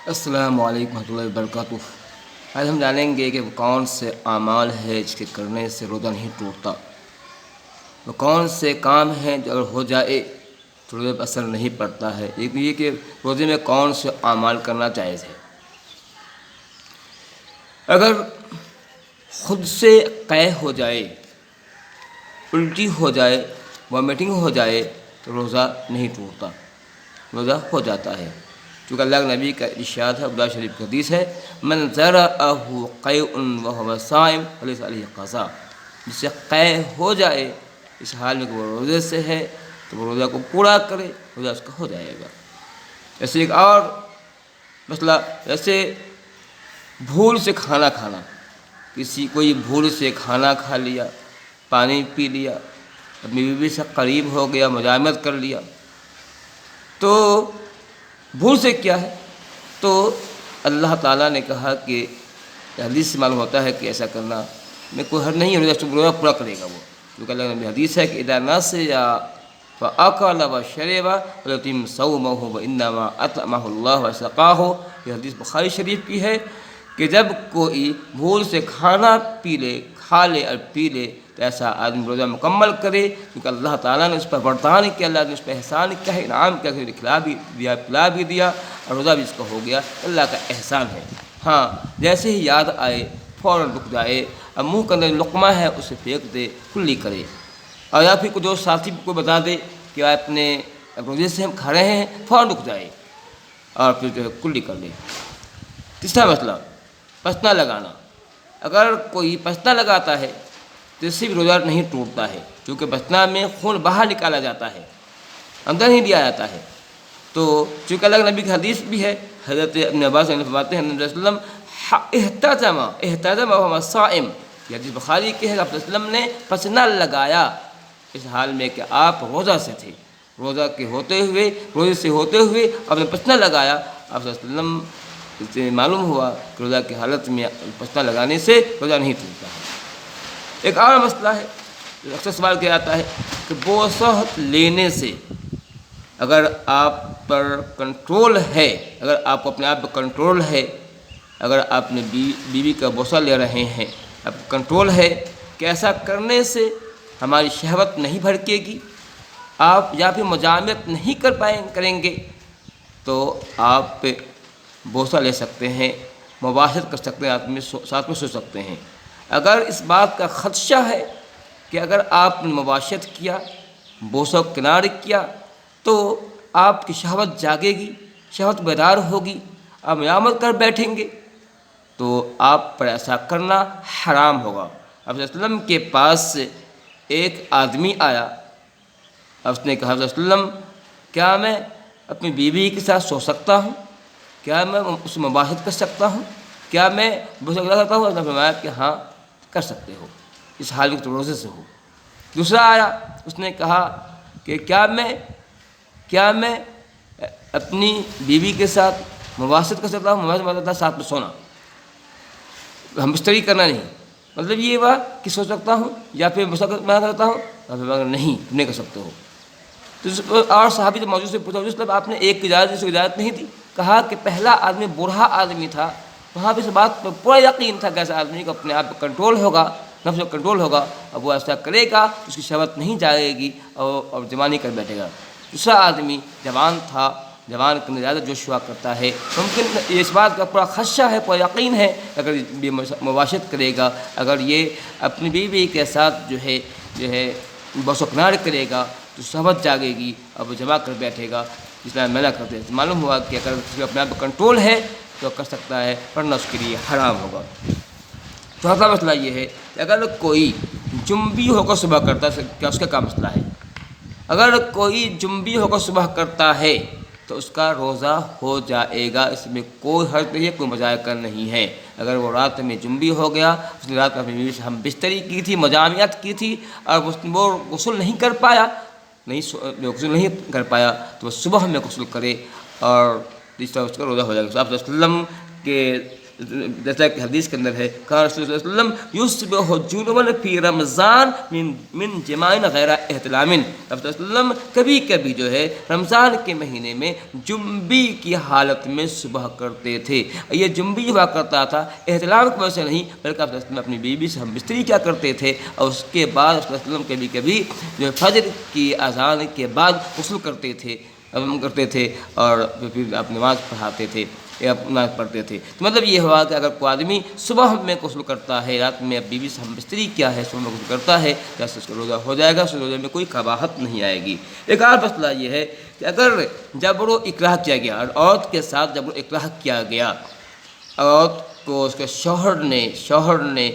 السلام علیکم ورحمۃ اللہ وبرکاتہ۔ آج ہم جانیں گے کہ وہ کون سے اعمال ہے جس کے کرنے سے روزہ نہیں ٹوٹتا، وہ کون سے کام ہیں جو اگر ہو جائے تو روزے پر اثر نہیں پڑتا ہے۔ ایک یہ کہ روزے میں کون سے اعمال کرنا جائز ہے۔ اگر خود سے قے ہو جائے، الٹی ہو جائے، وامٹنگ ہو جائے تو روزہ نہیں ٹوٹتا، روزہ ہو جاتا ہے، کیونکہ اللہ کے نبی کا ارشاد ہے، بخاری شریف کی حدیث ہے، من ذرأہ قیء وہو صائم فلیس علیہ قضاء، جس سے قے ہو جائے اس حال میں کہ وہ روزے سے ہے تو وہ روزہ کو پورا کرے، روزہ اس کا ہو جائے گا۔ ایسے ایک اور مسئلہ، جیسے بھول سے کھانا کھانا، کوئی بھول سے کھانا کھا لیا، پانی پی لیا، اپنی بیوی سے قریب ہو گیا، مجامعت کر لیا، تو بھول سے کیا ہے، تو اللہ تعالیٰ نے کہا کہ حدیث سے معلوم ہوتا ہے کہ ایسا کرنا میں کوئی حرج نہیں ہے، روزہ پورا کرے گا وہ، کیونکہ اللہ نے حدیث ہے کہ اذا نسي فأكل وشرب فليتم صومه وإنما أطعمه الله وسقاه۔ یہ حدیث بخاری شریف کی ہے کہ جب کوئی بھول سے کھانا پی لے، کھا لے اور پی لے تو ایسا آدمی روزہ مکمل کرے، کیونکہ اللہ تعالیٰ نے اس پر بردان کیا، اللہ نے اس پر احسان کیا ہے، انعام کیا کہ کھلا بھی دیا، پلا بھی دیا، اور روزہ بھی اس کا ہو گیا، اللہ کا احسان ہے۔ ہاں، جیسے ہی یاد آئے فوراً رک جائے، اب منہ کے اندر لقمہ ہے اسے پھینک دے، کلی کرے، اور یا پھر جو ساتھی کو بتا دے کہ اپنے روزے سے ہم کھا رہے ہیں، فوراً رک جائے اور پھر جو ہے کلی کر لے۔ تیسرا مسئلہ، پسنا لگانا۔ اگر کوئی پسنا لگاتا ہے تو اس سے بھی روزہ نہیں ٹوٹتا ہے، کیونکہ پسنا میں خون باہر نکالا جاتا ہے، اندر نہیں دیا جاتا ہے۔ تو چونکہ اللہ کے نبی کی حدیث بھی ہے، حضرت ابن عباس فرماتے ہیں نبی صلی اللہ علیہ وسلم احتجم وهو صائم، یہ حدیث بخاری کی ہے، آپ صلی اللہ علیہ وسلم نے پسنا لگایا اس حال میں کہ آپ روزہ سے تھے، روزے سے ہوتے ہوئے آپ نے پسنا لگایا، آپ صلی اللہ علیہ وسلم سے معلوم ہوا کہ روزہ کی حالت میں پسنا لگانے سے روزہ نہیں ٹوٹتا ہے۔ ایک اور مسئلہ ہے جو اکثر سوال کیا جاتا ہے کہ بوسہ لینے سے اگر آپ پر کنٹرول ہے، اگر آپ کو اپنے آپ پر کنٹرول ہے، اگر آپ اپنے بیوی کا بوسہ لے رہے ہیں، آپ کو کنٹرول ہے کہ ایسا کرنے سے ہماری شہوت نہیں بھڑکے گی، آپ یا پھر مجامعت نہیں کریں گے، تو آپ بوسہ لے سکتے ہیں، مباشرت کر سکتے ہیں، ساتھ میں سو سکتے ہیں۔ اگر اس بات کا خدشہ ہے کہ اگر آپ نے مباشرت کیا، بوسہ کنار کیا، تو آپ کی شہوت جاگے گی، شہوت بیدار ہوگی، آپ مجامعت کر بیٹھیں گے، تو آپ پر ایسا کرنا حرام ہوگا۔ آپ صلی اللہ علیہ وسلم کے پاس سے ایک آدمی آیا، اس نے کہا صلی اللہ علیہ وسلم کیا میں اپنی بیوی کے ساتھ سو سکتا ہوں، کیا میں اس سے مباحثت کر سکتا ہوں، کیا میں بوسہ لگا سکتا ہوں؟ اس نے فرمایا کہ ہاں کر سکتے ہو، اس حال میں تو روزے سے ہو۔ دوسرا آیا، اس نے کہا کہ کیا میں اپنی بیوی کے ساتھ مباحثت کر سکتا ہوں؟ مباحثت ساتھ میں سونا، ہم بستری کرنا نہیں، مطلب یہ ہوا کہ سو سکتا ہوں یا پھر بوسہ میں کرتا ہوں، نہیں تم نہیں کر سکتے ہو۔ تو اور صحابی تو موجود سے پوچھا، مطلب آپ نے ایک اجازت نہیں دی، کہا کہ پہلا آدمی بوڑھا آدمی تھا، وہاں بھی اس بات پر پورا یقین تھا کہ ایسا آدمی کو اپنے آپ پر کنٹرول ہوگا، نفس پر کنٹرول ہوگا، اب وہ ایسا کرے گا اس کی شہوت نہیں جائے گی اور جوانی کر بیٹھے گا۔ دوسرا آدمی جوان تھا، جوان کے زیادہ جوش ہوا کرتا ہے، ممکن اس بات کا پورا خدشہ ہے، پورا یقین ہے اگر یہ مباشرت کرے گا، اگر یہ اپنی بیوی کے ساتھ جو ہے بوسہ کنار کرے گا تو شہوت جاگے گی اور وہ جمع کر بیٹھے گا، اس لیے منع کرتے ہیں۔ معلوم ہوا کہ اگر کسی اپنے آپ کو کنٹرول ہے تو کر سکتا ہے، ورنہ اس کے لیے حرام ہوگا۔ چوتھا مسئلہ یہ ہے کہ اگر کوئی جنبی ہو کر صبح کرتا ہے، کیا اس کا کیا مسئلہ ہے؟ اگر کوئی جنبی ہو کر صبح کرتا ہے تو اس کا روزہ ہو جائے گا، اس میں کوئی حرج نہیں ہے، کوئی مذائقہ نہیں ہے۔ اگر وہ رات میں جنبی ہو گیا، اس نے رات میں اپنی بیوی سے ہم بستری کی تھی، مجامعت کی تھی، اور وہ غسل نہیں کر پایا تو وہ صبح میں غسل کرے اور اس طرح اس کا روزہ ہو جائے گا۔ آپ صلی اللہ علیہ وسلم کے جیسا کہ حدیث کے اندر ہے کہ رسول اللہ صلی اللہ علیہ وسلم یصبح جنبا فی رمضان من جماع غیر احتلام، رسول اللہ صلی اللہ علیہ وسلم کبھی کبھی جو ہے رمضان کے مہینے میں جنبی کی حالت میں صبح کرتے تھے. یہ جنبی ہوا کرتا تھا احتلام کی وجہ سے نہیں، بلکہ آپ اپنی بیوی سے ہم بستری کیا کرتے تھے، اور اس کے بعد رسول اللہ صلی اللہ علیہ وسلم کبھی کبھی جو فجر کی اذان کے بعد غسل کرتے تھے اور پھر آپ نماز پڑھاتے تھے یا نماز پڑھتے تھے. تو مطلب یہ ہوا کہ اگر کوئی آدمی صبح میں غسل کرتا ہے، رات میں بیوی سے ہم بستری کیا ہے، صبح میں غسل کرتا ہے، جیسے اس کا روزہ ہو جائے گا، اس روزے میں کوئی قباحت نہیں آئے گی. ایک اور مسئلہ یہ ہے کہ اگر جبر و اکراہ کیا گیا اور عورت کے ساتھ جبر و اکراہ کیا گیا، عورت کو اس کے شوہر نے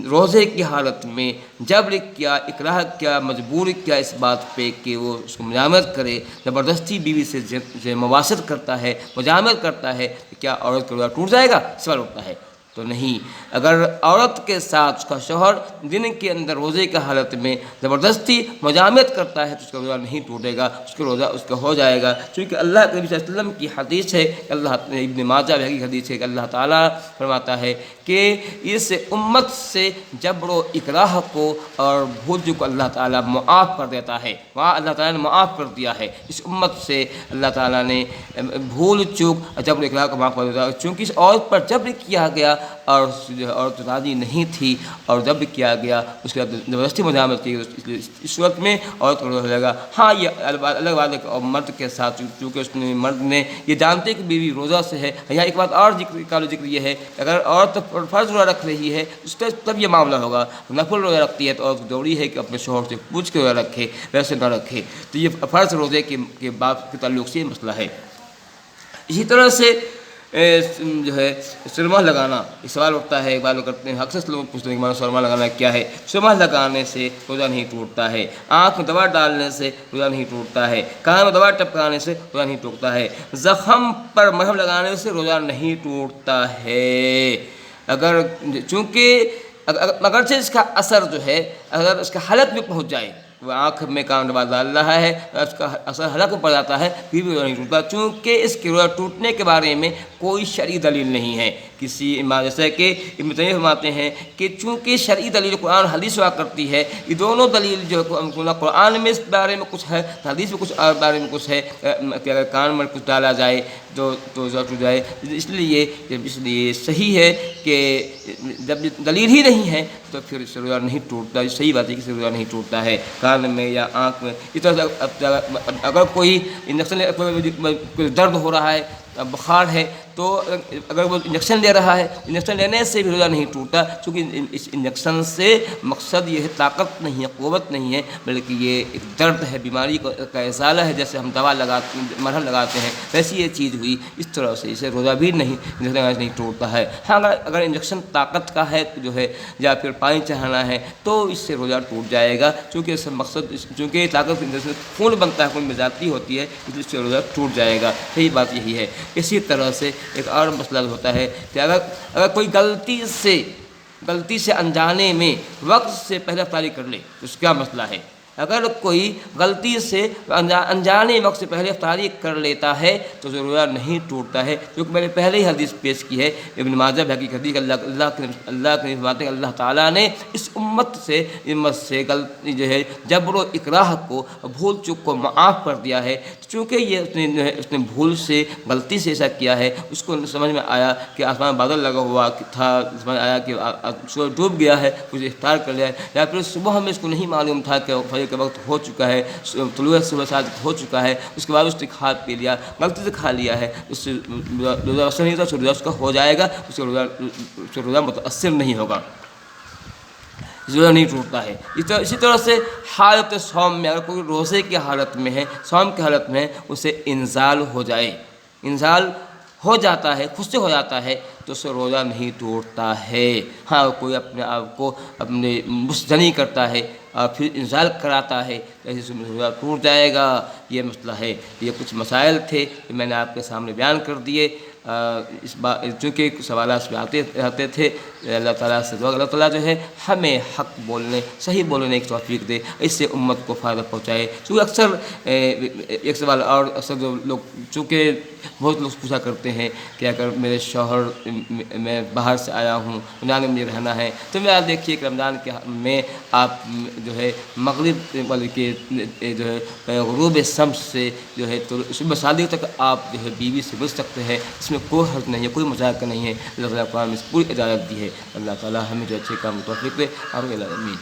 روزے کی حالت میں جبر کیا، اکراہ کیا، مجبور کیا اس بات پہ کہ وہ اس کو مجامعت کرے، زبردستی بیوی سے مواسط کرتا ہے، مجامعت کرتا ہے، کہ کیا عورت کا روزہ ٹوٹ جائے گا؟ سوال اٹھتا ہے. تو نہیں، اگر عورت کے ساتھ اس کا شوہر دن کے اندر روزے کی حالت میں زبردستی مجامعت کرتا ہے تو اس کا روزہ نہیں ٹوٹے گا، اس کا روزہ اس کا ہو جائے گا. چونکہ اللہ کے نبی صلی اللہ علیہ وسلم کی حدیث ہے، ابن ماجہ کی حدیث ہے کہ اللہ تعالیٰ فرماتا ہے کہ اس امت سے جبر و اکراہ کو اور بھول چوک کو اللہ تعالیٰ معاف کر دیتا ہے. وہاں اللہ تعالیٰ نے معاف کر دیا ہے، اس امت سے اللہ تعالیٰ نے بھول چوک جبر و اکراہ کو معاف کر دیا، چونکہ اس عورت پر جبر کیا گیا اور عورت راضی نہیں تھی اور جب کیا گیا اس کے بعد زبردستی مجامعت کی، اس وقت میں عورت کو روزہ ہو جائے گا. ہاں یہ الگ بات ہے اور مرد کے ساتھ، چونکہ اس نے مرد نے یہ جانتے کہ بیوی روزہ سے ہے. یہاں ایک بات اور ذکر یہ ہے کہ اگر عورت فرض روزہ رکھ رہی ہے اس کا تب یہ معاملہ ہوگا، نفل روزہ رکھتی ہے تو عورت ضروری ہے کہ اپنے شوہر سے پوچھ کے روزہ رکھے، ویسے نہ رکھے. تو یہ فرض روزے کے باب کے تعلق سے یہ مسئلہ ہے. اسی طرح سے جو ہے سرما لگانا، یہ سوال اٹھتا ہے، بات کرتے ہیں، اکثر لوگ پوچھتے ہیں کہ سرما لگانا کیا ہے. سرما لگانے سے روزہ نہیں ٹوٹتا ہے، آنکھ میں دوا ڈالنے سے روزہ نہیں ٹوٹتا ہے، کان میں دوا ٹپکانے سے روزہ نہیں ٹوٹتا ہے، زخم پر مرہم لگانے سے روزہ نہیں ٹوٹتا ہے. چونکہ اگرچہ اس کا اثر جو ہے اگر اس کا حلق میں پہنچ جائے، وہ آنکھ میں کان دوا ڈال رہا ہے، اس کا اثر حلق میں پڑ جاتا ہے، پھر بھی روزہ نہیں ٹوٹتا، چونکہ اس کے روزہ ٹوٹنے کے بارے میں کوئی شرعی دلیل نہیں ہے. جیسے کہ ابن تیمیہ فرماتے ہیں کہ چونکہ شرعی دلیل قرآن حدیث ہوا کرتی ہے، یہ دونوں دلیل جو قرآن میں اس بارے میں کچھ ہے، حدیث میں کچھ اور بارے میں کچھ ہے کہ اگر کان میں کچھ ڈالا جائے تو روزہ ٹوٹ جائے. اس لیے صحیح ہے کہ جب دلیل ہی نہیں ہے تو پھر اس سے روزہ نہیں ٹوٹتا. صحیح بات ہے کہ اس سے روزہ نہیں ٹوٹتا ہے کان میں یا آنکھ میں. اس طرح سے اگر کوئی انجیکشن کوئی درد ہو رہا ہے، بخار ہے، تو اگر وہ انجیکشن لے رہا ہے، انجیکشن لینے سے بھی روزہ نہیں ٹوٹتا، چونکہ اس انجیکشن سے مقصد یہ ہے طاقت نہیں ہے، قوت نہیں ہے، بلکہ یہ ایک درد ہے، بیماری کا ازالہ ہے. جیسے ہم دوا لگاتے ہیں، مرہم لگاتے ہیں، ویسی یہ چیز ہوئی. اس طرح سے اسے روزہ بھی نہیں ٹوٹتا ہے. ہاں اگر انجیکشن طاقت کا ہے جو ہے یا پھر پانی چڑھانا ہے تو اس سے روزہ ٹوٹ جائے گا، چونکہ اس مقصد چونکہ طاقت خون بنتا ہے، خون میں زیادتی ہوتی ہے، اس سے روزہ ٹوٹ جائے گا. صحیح بات یہی ہے. اسی طرح سے ایک اور مسئلہ ہوتا ہے کہ اگر کوئی غلطی سے انجانے میں وقت سے پہلے افطاری کر لے تو اس کا مسئلہ ہے. اگر کوئی غلطی سے انجانے وقت سے پہلے افطاری کر لیتا ہے تو روزہ نہیں ٹوٹتا ہے، کیونکہ میں نے پہلے ہی حدیث پیش کی ہے ابن ماجہ کی حدیث. اللہ کے فرماتے ہیں اللہ تعالیٰ نے اس امت سے غلطی جو ہے جبر و اکراہ کو، بھول چوک کو معاف کر دیا ہے. چونکہ یہ اس نے بھول سے، غلطی سے ایسا کیا ہے، اس کو سمجھ میں آیا کہ آسمان بادل لگا ہوا تھا، سمجھ آیا کہ سورج ڈوب گیا ہے، کچھ افطار کر لیا ہے، یا پھر صبح میں اس کو نہیں معلوم تھا کہ فجر کے وقت ہو چکا ہے، طلوع صبح صادق ہو چکا ہے، اس کے بعد اس نے کھا پی لیا، غلطی سے کھا لیا ہے، اس سے روزہ اثر نہیں تھا، روزہ اس کا ہو جائے گا، اس کا روزہ متاثر نہیں ہوگا، روزہ نہیں ٹوٹتا ہے. اسی طرح سے حالت صوم میں اگر کوئی روزے کی حالت میں ہے، صوم کی حالت میں اسے انزال ہو جائے، انزال ہو جاتا ہے، خود سے ہو جاتا ہے تو اسے روزہ نہیں ٹوٹتا ہے. ہاں کوئی اپنے آپ کو اپنے مستجنی کرتا ہے اور پھر انزال کراتا ہے تو ایسے روزہ ٹوٹ جائے گا. یہ مسئلہ ہے. یہ کچھ مسائل تھے کہ میں نے آپ کے سامنے بیان کر دیے. اس بات چونکہ سوالات میں آتے رہتے تھے، اللہ تعالیٰ سے دعا، اللہ تعالیٰ جو ہے ہمیں حق بولنے، صحیح بولنے کی توفیق دے، اس سے امت کو فائدہ پہنچائے. چونکہ اکثر ایک سوال اور اکثر جو لوگ چونکہ بہت لوگ پوچھا کرتے ہیں کہ اگر میرے شوہر میں باہر سے آیا ہوں، رمضان میں مجھے رہنا ہے، تو میرا دیکھیے کہ رمضان کے میں آپ جو ہے مغرب بلکہ جو ہے غروب شمس سے جو ہے تو صبح صادق تک آپ جو ہے بیوی سے مل سکتے ہیں، اس میں کوئی حرج نہیں ہے، کوئی مذاق نہیں ہے۔ اللہ تعالیٰ قرآن میں اس پوری اجازت دی ہے۔ اللہ تعالیٰ ہمیں جو اچھے کام توفیق دے اور العالمین۔